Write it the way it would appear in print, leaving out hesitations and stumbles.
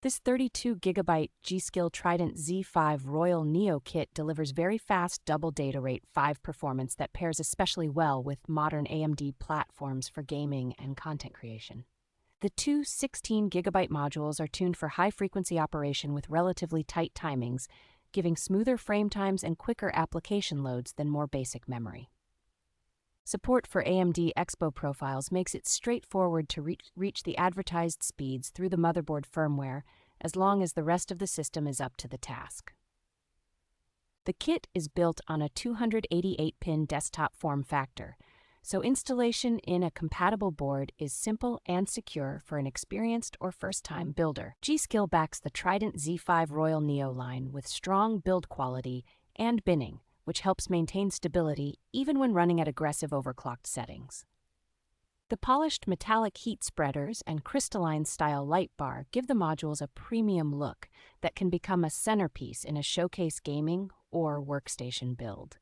This 32 GB G.SKILL Trident Z5 Royal Neo kit delivers very fast double data rate 5 performance that pairs especially well with modern AMD platforms for gaming and content creation. The two 16 GB modules are tuned for high-frequency operation with relatively tight timings, giving smoother frame times and quicker application loads than more basic memory. Support for AMD EXPO profiles makes it straightforward to reach the advertised speeds through the motherboard firmware, as long as the rest of the system is up to the task. The kit is built on a 288-pin desktop form factor, so installation in a compatible board is simple and secure for an experienced or first-time builder. G.SKILL backs the Trident Z5 Royal Neo line with strong build quality and binning, which helps maintain stability even when running at aggressive overclocked settings. The polished metallic heat spreaders and crystalline style light bar give the modules a premium look that can become a centerpiece in a showcase gaming or workstation build.